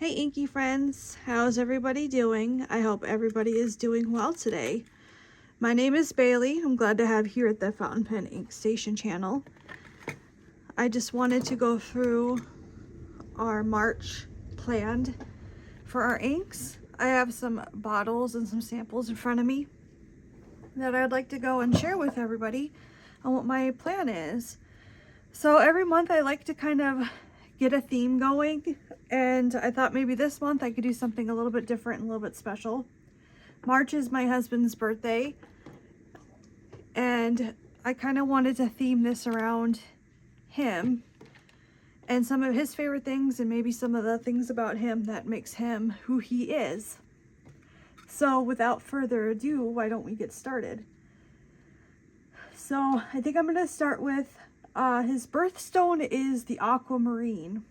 Hey inky friends, how's everybody doing? I hope everybody is doing well today. My name is Bailey. I'm glad to have here at the Fountain Pen Ink Station channel. I just wanted to go through our March planned for our inks. I have some bottles and some samples in front of me that I'd like to go and share with everybody on what my plan is. So every month I like to kind of get a theme going, and I thought maybe this month I could do something a little bit different and a little bit special. March is my husband's birthday, and I kind of wanted to theme this around him and some of his favorite things and maybe some of the things about him that makes him who he is. So without further ado, why don't we get started? So I think I'm going to start with his birthstone is the aquamarine,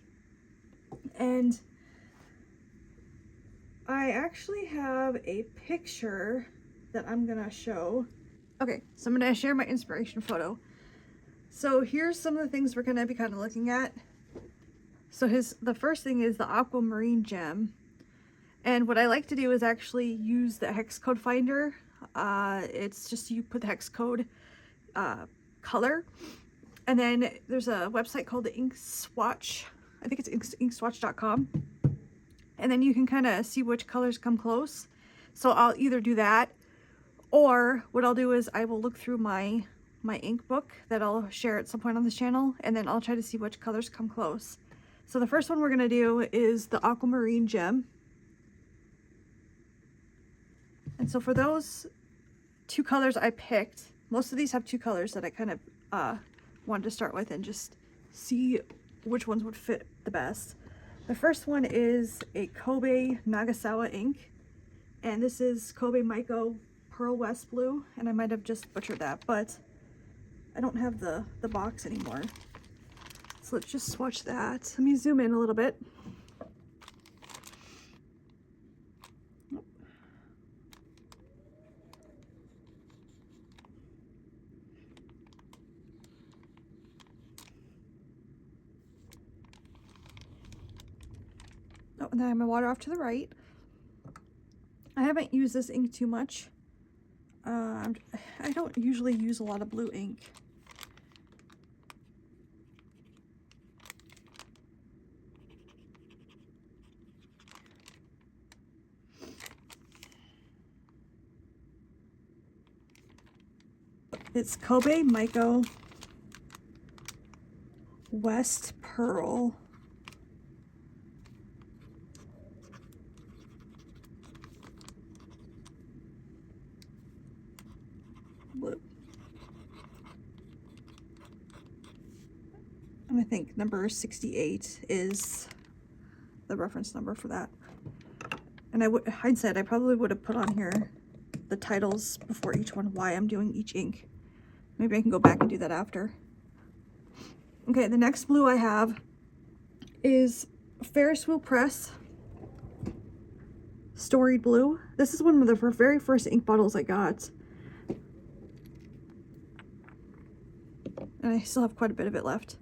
and I actually have a picture that I'm gonna show. Okay, so I'm gonna share my inspiration photo. So here's some of the things we're gonna be kind of looking at. So the first thing is the aquamarine gem, and what I like to do is actually use the hex code finder. It's just you put the hex code color, and then there's a website called the Ink Swatch. I think it's inkswatch.com. And then you can kind of see which colors come close. So I'll either do that, or what I'll do is I will look through my ink book that I'll share at some point on this channel, and then I'll try to see which colors come close. So the first one we're going to do is the aquamarine gem. And so for those two colors I picked, most of these have two colors that I kind of wanted to start with and just see which ones would fit the best. The first one is a Kobe Nagasawa ink, and this is Kobe Maiko Pearl West Blue, and I might have just butchered that, but I don't have the box anymore. So let's just swatch that. Let me zoom in a little bit. Oh, and then I have my water off to the right. I haven't used this ink too much. I don't usually use a lot of blue ink. It's Kobe Maiko West Pearl. Blue. And I think number 68 is the reference number for that. And hindsight, I probably would have put on here the titles before each one, why I'm doing each ink. Maybe I can go back and do that after. Okay, the next blue I have is Ferris Wheel Press Storied Blue. This is one of the very first ink bottles I got. And I still have quite a bit of it left.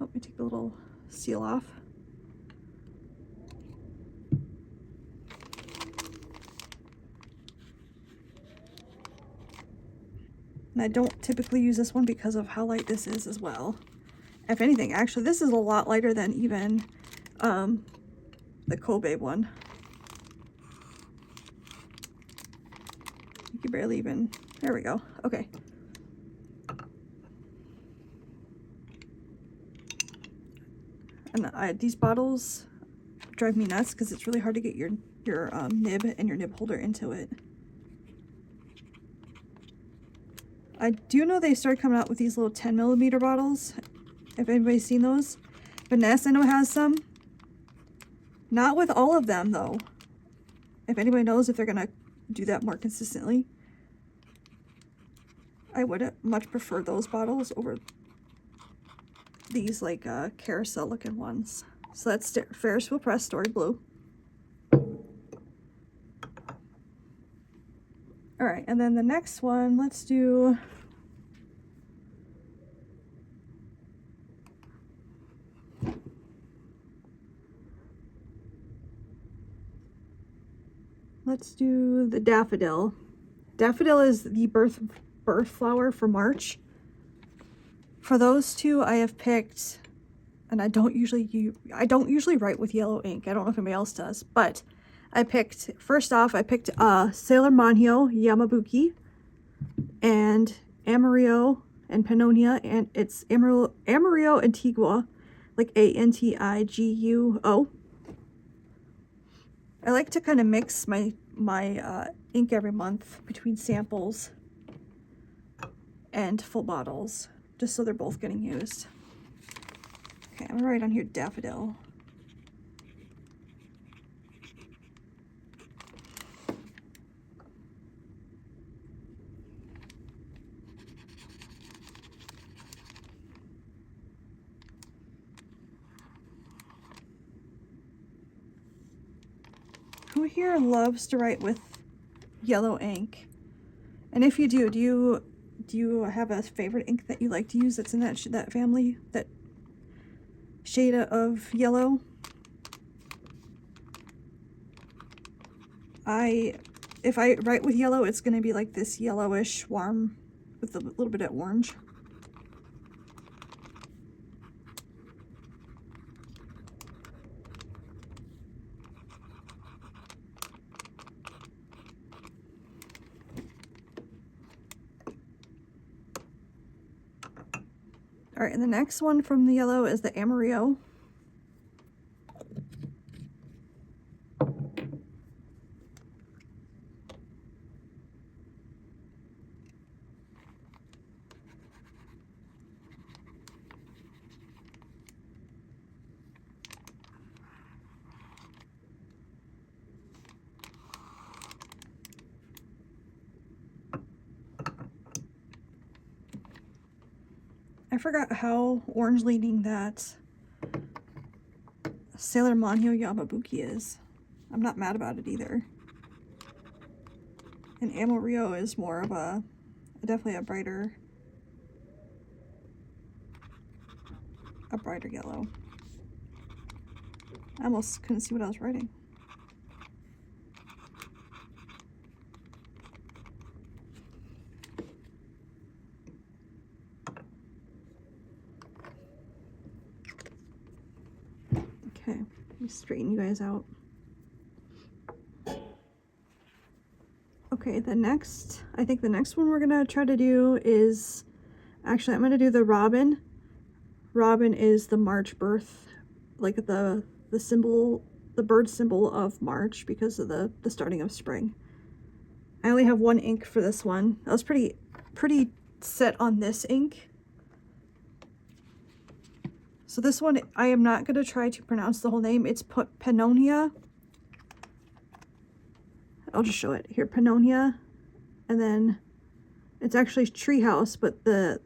Oh, let me take the little seal off. And I don't typically use this one because of how light this is as well. If anything, actually, this is a lot lighter than even the Kobe one. You can barely even, there we go. Okay. And these bottles drive me nuts because it's really hard to get your nib and your nib holder into it. I do know they started coming out with these little 10mm bottles. If anybody's seen those. Vanessa, I know, has some. Not with all of them, though. If anybody knows if they're going to do that more consistently. I would much prefer those bottles over these, like, carousel looking ones. So that's Ferris Wheel Press Storied Blue. Alright, and then the next one, let's do let's do the daffodil. Daffodil is the birth flower for March. For those two, I have picked, and I don't usually write with yellow ink. I don't know if anybody else does, but I picked Sailor Manhyo Yamabuki and Amarillo and Pannonia, and it's Amarillo Antigua, like Antiguo. I like to kind of mix my ink every month between samples and full bottles, just so they're both getting used. Okay, I'm gonna write on here daffodil. Who here loves to write with yellow ink? And if you do you have a favorite ink that you like to use that's in that family, that shade of yellow? If I write with yellow, it's going to be like this yellowish warm with a little bit of orange. All right, and the next one from the yellow is the Amarillo. I forgot how orange leaning that Sailor Manhyo Yamabuki is. I'm not mad about it either. And Amarillo is more of definitely a brighter yellow. I almost couldn't see what I was writing. Okay, let me straighten you guys out. Okay, I think the next one we're gonna try to do is, actually I'm gonna do the robin. Robin is the March birth, like the symbol, the bird symbol of March because of the starting of spring. I only have one ink for this one. I was pretty set on this ink. So this one, I am not going to try to pronounce the whole name. It's Pannonia. I'll just show it here. Pannonia. And then it's actually treehouse, but I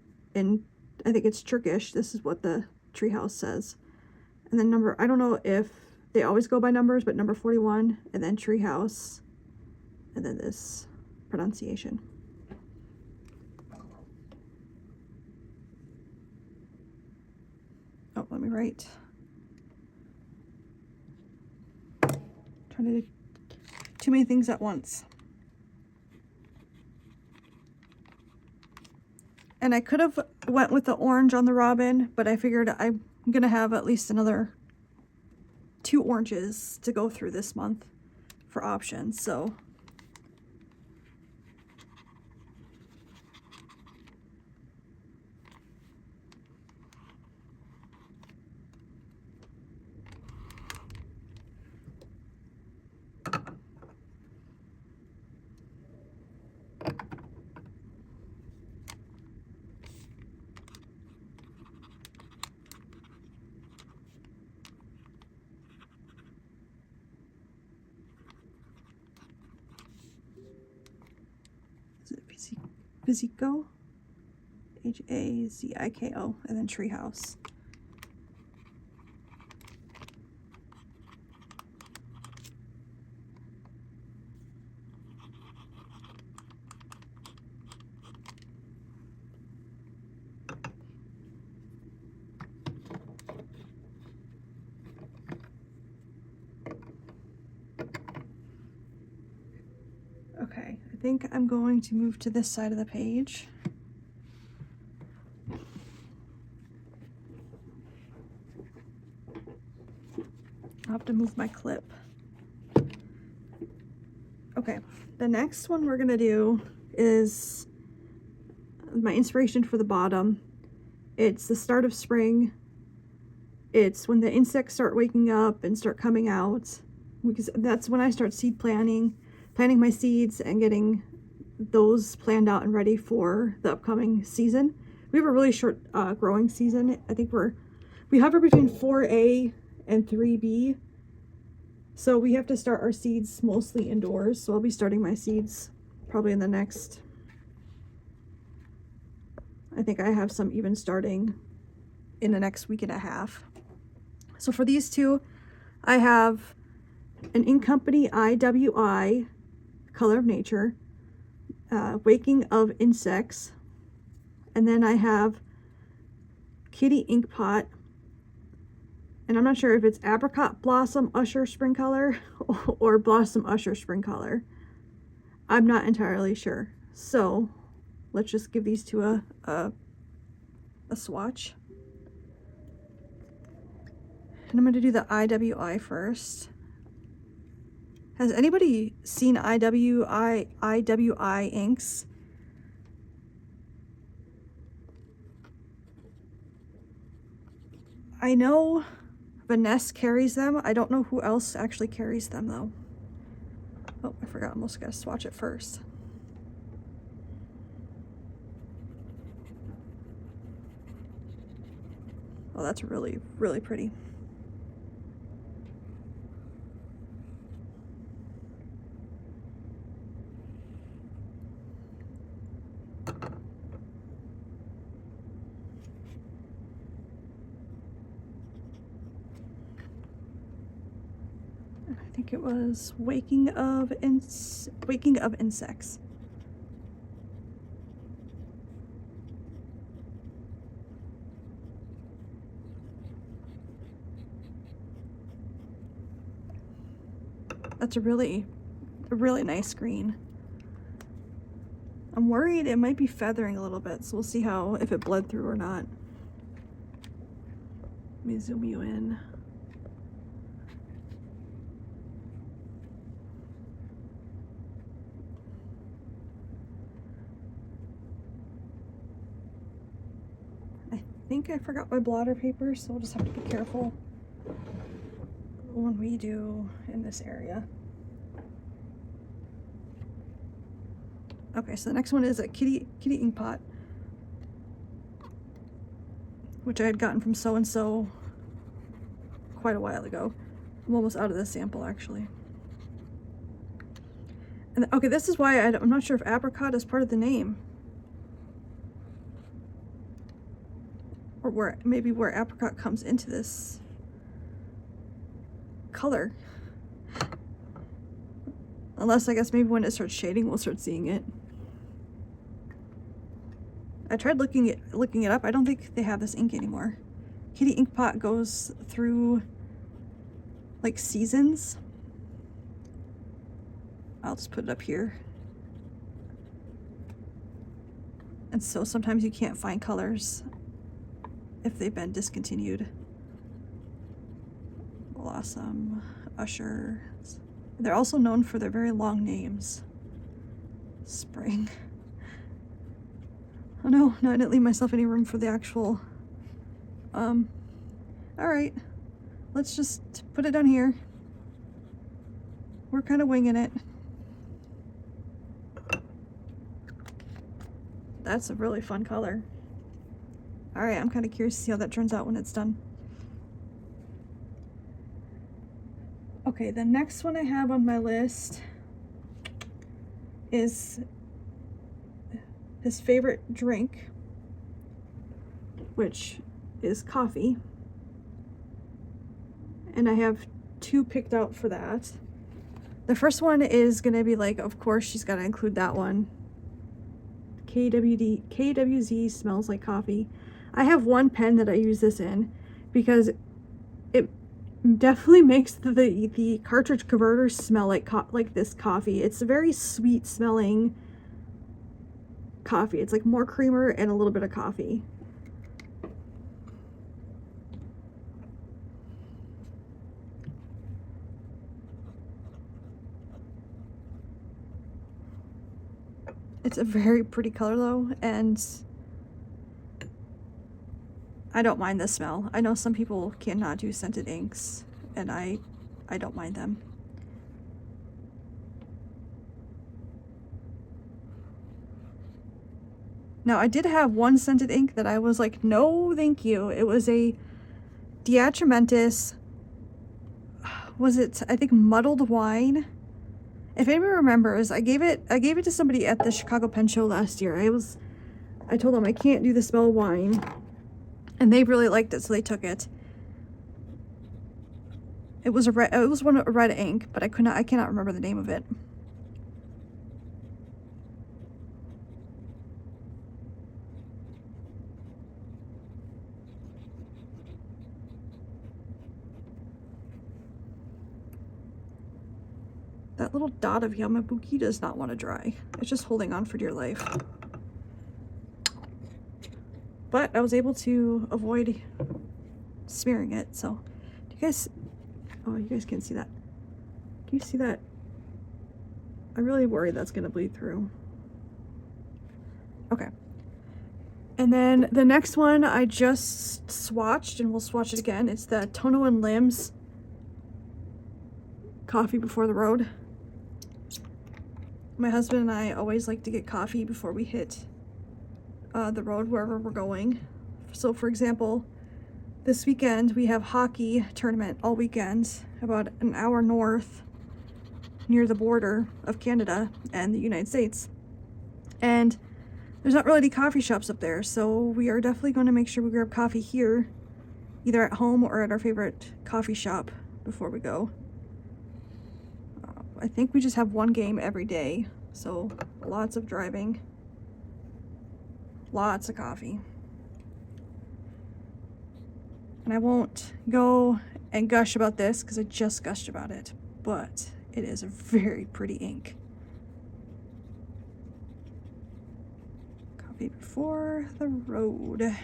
think it's Turkish. This is what the treehouse says. And then I don't know if they always go by numbers, but number 41, and then treehouse, and then this pronunciation. Oh, let me write. Trying to do too many things at once. And I could have went with the orange on the robin, but I figured I'm gonna have at least another 2 oranges to go through this month for options, so. Is it Haziko? Haziko, and then treehouse. Okay, I think I'm going to move to this side of the page. I'll have to move my clip. Okay, the next one we're gonna do is my inspiration for the bottom. It's the start of spring. It's when the insects start waking up and start coming out, because that's when I start seed planting my seeds and getting those planned out and ready for the upcoming season. We have a really short growing season. I think we hover between 4A and 3B. So we have to start our seeds mostly indoors. So I'll be starting my seeds probably in the next, I think I have some even starting in the next week and a half. So for these two, I have an Ink Company IWI, Color of Nature, Waking of Insects, and then I have Kitty Ink Pot, and I'm not sure if it's Apricot Blossom Usher Spring Color or Blossom Usher Spring Color. I'm not entirely sure. So let's just give these two a swatch. And I'm going to do the IWI first. Has anybody seen IWI inks? I know Vanessa carries them. I don't know who else actually carries them though. Oh, I forgot. I almost got to swatch it first. Oh, that's really, really pretty. I think it was Waking of Insects. That's a really nice green. I'm worried it might be feathering a little bit, so we'll see if it bled through or not. Let me zoom you in. I think I forgot my blotter paper, so we'll just have to be careful when we do in this area. Okay, so the next one is a Kitty Ink Pot, which I had gotten from so-and-so quite a while ago. I'm almost out of this sample, actually. And okay, this is why I'm not sure if apricot is part of the name. Or maybe where apricot comes into this color. Unless, I guess, maybe when it starts shading, we'll start seeing it. I tried looking it up. I don't think they have this ink anymore. Kitty Ink Pot goes through like seasons. I'll just put it up here. And so sometimes you can't find colors if they've been discontinued. Blossom, Usher. They're also known for their very long names. Spring. Oh no, I didn't leave myself any room for the actual, alright. Let's just put it down here. We're kind of winging it. That's a really fun color. Alright, I'm kind of curious to see how that turns out when it's done. Okay, the next one I have on my list is his favorite drink, which is coffee. And I have two picked out for that. The first one is gonna be like, of course she's gotta include that one. KWZ Smells Like Coffee. I have one pen that I use this in because it definitely makes the cartridge converter smell like this coffee. It's a very sweet smelling coffee. It's like more creamer and a little bit of coffee. It's a very pretty color though, and I don't mind the smell. I know some people cannot do scented inks, and I don't mind them. Now, I did have one scented ink that I was like, no, thank you. It was a Diatramentis, was it, I think, muddled wine. If anybody remembers, I gave it to somebody at the Chicago Pen Show last year. I told them I can't do the smell of wine, and they really liked it, so they took it. It was a red ink, but I cannot remember the name of it. That little dot of Yamabuki does not want to dry. It's just holding on for dear life. But I was able to avoid smearing it, so do you guys, oh, you guys can't see that. Can you see that? I'm really worried that's gonna bleed through. Okay. And then the next one I just swatched, and we'll swatch it again. It's the Tono and Limbs Coffee Before the Road. My husband and I always like to get coffee before we hit the road wherever we're going. So for example, this weekend we have hockey tournament all weekend about an hour north near the border of Canada and the United States. And there's not really any coffee shops up there, so we are definitely going to make sure we grab coffee here, either at home or at our favorite coffee shop before we go. I think we just have one game every day, so lots of driving, lots of coffee. And I won't go and gush about this because I just gushed about it, but it is a very pretty ink. Coffee Before the Road.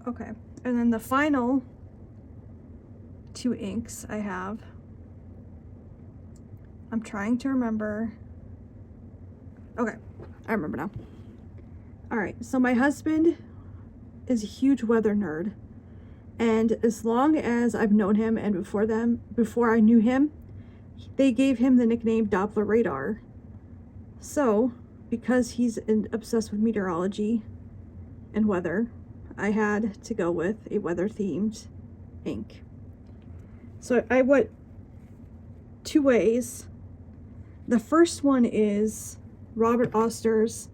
Okay, and then the final two inks I have, I'm trying to remember. Okay, I remember now. All right, so my husband is a huge weather nerd, and as long as I've known him and before I knew him, they gave him the nickname Doppler Radar. So because he's obsessed with meteorology and weather, I had to go with a weather themed ink. So I went two ways. The first one is Robert Oster's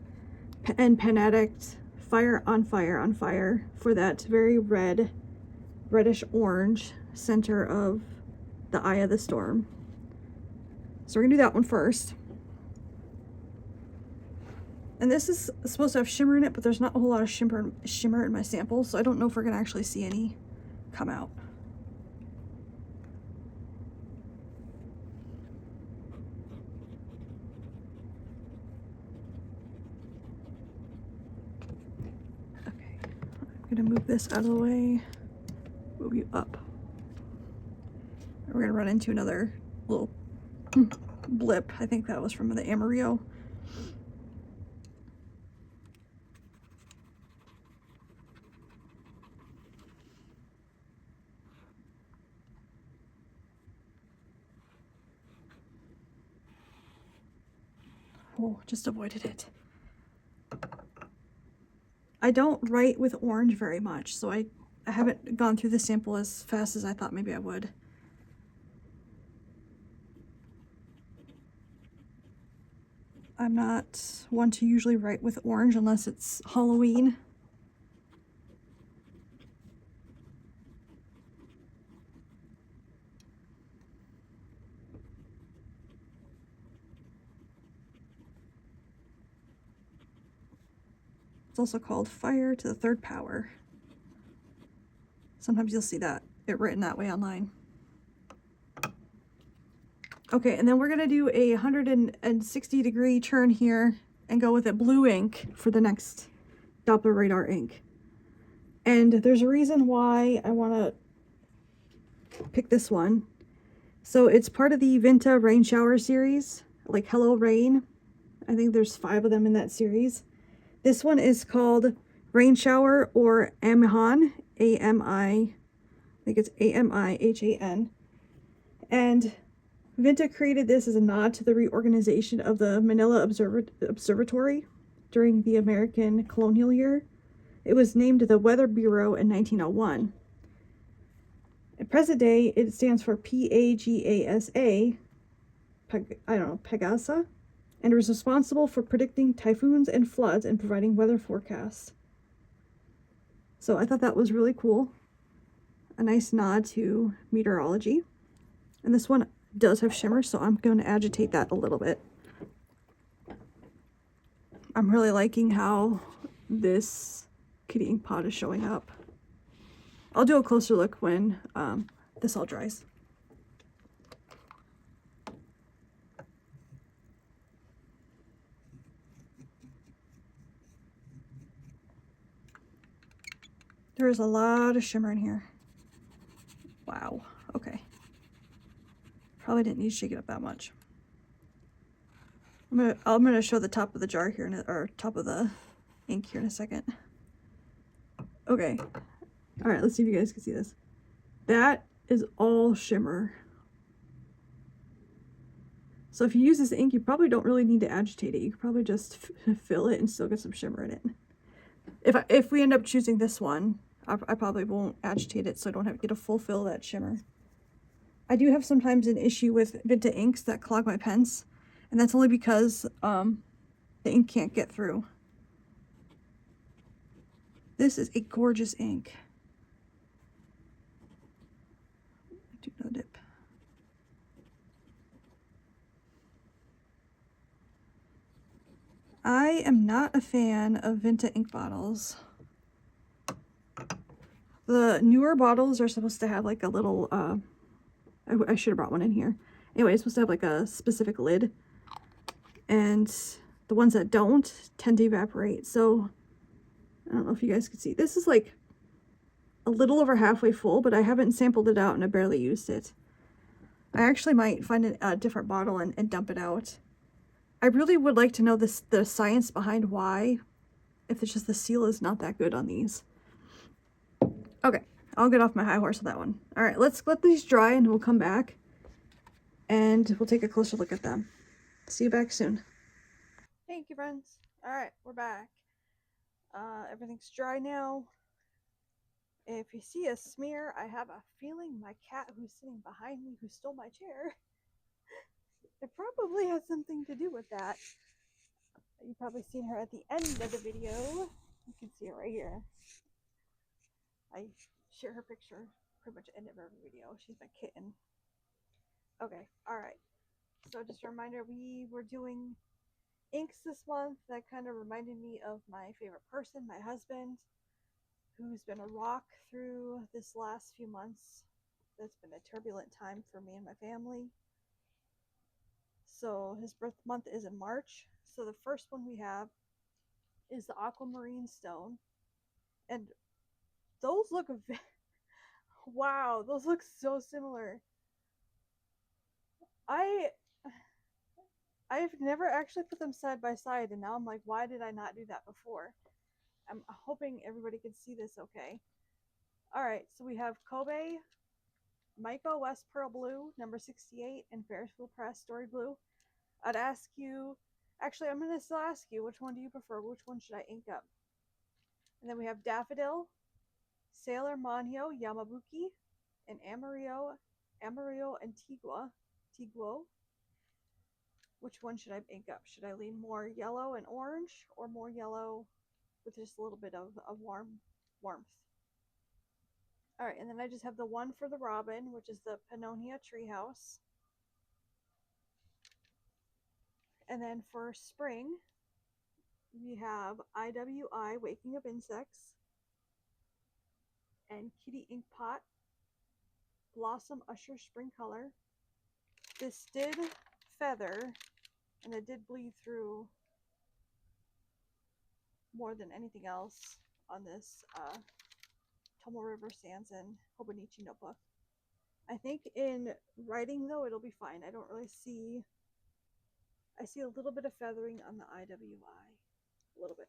and Pen Addict Fire on Fire on Fire for that very reddish orange center of the eye of the storm. So we're gonna do that one first. And this is supposed to have shimmer in it, but there's not a whole lot of shimmer in my sample, so I don't know if we're gonna actually see any come out. Okay, I'm gonna move this out of the way, move you up. We're gonna run into another little blip. I think that was from the Amarillo. Oh, just avoided it. I don't write with orange very much, so I haven't gone through the sample as fast as I thought maybe I would. I'm not one to usually write with orange unless it's Halloween. also called fire to the third power. Sometimes you'll see that it written that way online. Okay, and then we're gonna do a 160-degree turn here and go with a blue ink for the next Doppler radar ink. And there's a reason why I want to pick this one. So it's part of the Vinta rain shower series, like Hello Rain. I think there's 5 of them in that series. This one is called Rain Shower or Amihan, A-M-I, I think it's A-M-I-H-A-N. And Vinta created this as a nod to the reorganization of the Manila Observatory during the American colonial year. It was named the Weather Bureau in 1901. At present day, it stands for P-A-G-A-S-A, Pegasa, and it was responsible for predicting typhoons and floods and providing weather forecasts. So I thought that was really cool. A nice nod to meteorology. And this one does have shimmer, so I'm going to agitate that a little bit. I'm really liking how this kitty ink pot is showing up. I'll do a closer look when this all dries. There is a lot of shimmer in here. Wow, okay. Probably didn't need to shake it up that much. I'm gonna show the top of the jar here, or top of the ink here in a second. Okay. All right, let's see if you guys can see this. That is all shimmer. So if you use this ink, you probably don't really need to agitate it. You could probably just fill it and still get some shimmer in it. If we end up choosing this one, I probably won't agitate it, so I don't have to get a full fill of that shimmer. I do have sometimes an issue with Vinta inks that clog my pens, and that's only because the ink can't get through. This is a gorgeous ink. Do no dip. I am not a fan of Vinta ink bottles. The newer bottles are supposed to have like a little, I should have brought one in here. Anyway, it's supposed to have like a specific lid. And the ones that don't tend to evaporate. So, I don't know if you guys can see. This is like a little over halfway full, but I haven't sampled it out and I barely used it. I actually might find a different bottle and dump it out. I really would like to know the science behind why, if it's just the seal is not that good on these. Okay, I'll get off my high horse with that one. All right, let's let these dry and we'll come back and we'll take a closer look at them. See you back soon. Thank you, friends. All right, we're back. Everything's dry now. If you see a smear, I have a feeling my cat who's sitting behind me who stole my chair, it probably has something to do with that. You've probably seen her at the end of the video. You can see it right here. I share her picture pretty much end of every video. She's my kitten. Okay, alright. So just a reminder, we were doing inks this month. That kind of reminded me of my favorite person, my husband, who's been a rock through this last few months. That's been a turbulent time for me and my family. So his birth month is in March. So the first one we have is the aquamarine stone. And those look wow, those look so similar. I've never actually put them side by side, and now I'm like, why did I not do that before? I'm hoping everybody can see this okay. Alright, so we have Kobe, Michael West Pearl Blue, number 68, and Ferrisville Press Story Blue. I'd ask you, actually I'm going to still ask you, which one do you prefer? Which one should I ink up? And then we have Daffodil, Sailor Manhyo Yamabuki, and Amarillo Antiguo. Which one should I ink up? Should I lean more yellow and orange, or more yellow with just a little bit of warmth? Alright, and then I just have the one for the robin, which is the Pannonia Treehouse. And then for spring, We have IWI, Waking Up Insects, and Kitty Ink Pot, Blossom Usher Spring Color. This did feather, and it did bleed through more than anything else on this Tomo River Sands and Hobonichi notebook. I think in writing though it'll be fine. I don't really see, I see a little bit of feathering on the IWI, a little bit.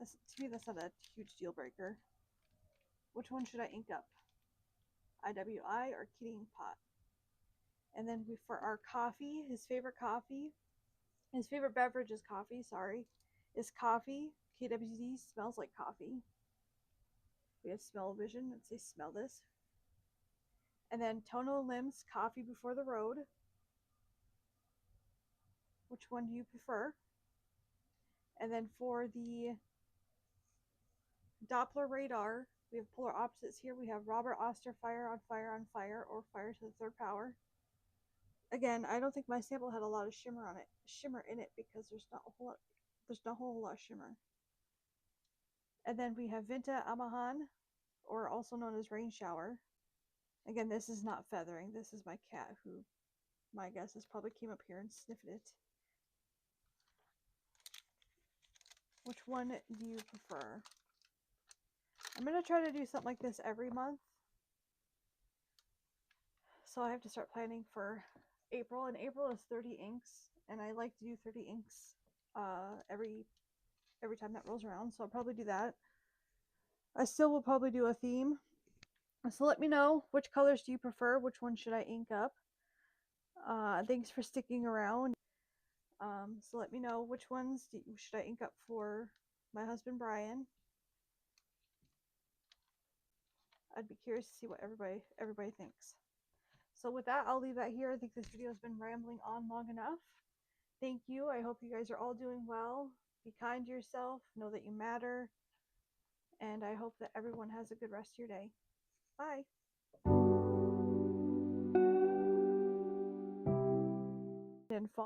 To me that's not a huge deal breaker. Which one should I ink up? IWI or Kitty Ink Pot? And then for our coffee, his favorite beverage is coffee, is coffee. KWZ smells like coffee. We have smell vision. Let's say smell this. And then Tono Lim's Coffee Before the Road. Which one do you prefer? And then for the Doppler radar, we have polar opposites here. We have Robert Oster, Fire on Fire on Fire, or Fire to the Third Power. Again, I don't think my sample had a lot of shimmer in it because there's not a whole lot of shimmer. And then we have Vinta Amahan, or also known as Rain Shower. Again, this is not feathering. This is my cat who, my guess is probably came up here and sniffed it. Which one do you prefer? I'm going to try to do something like this every month. So I have to start planning for April, and April is 30 inks, and I like to do 30 inks every time that rolls around, so I'll probably do that. I still will probably do a theme. So let me know, which colors do you prefer? Which one should I ink up? Thanks for sticking around. So let me know which ones should I ink up for my husband Brian. I'd be curious to see what everybody thinks. So with that, I'll leave that here. I think this video has been rambling on long enough. Thank you. I hope you guys are all doing well. Be kind to yourself. Know that you matter. And I hope that everyone has a good rest of your day. Bye. And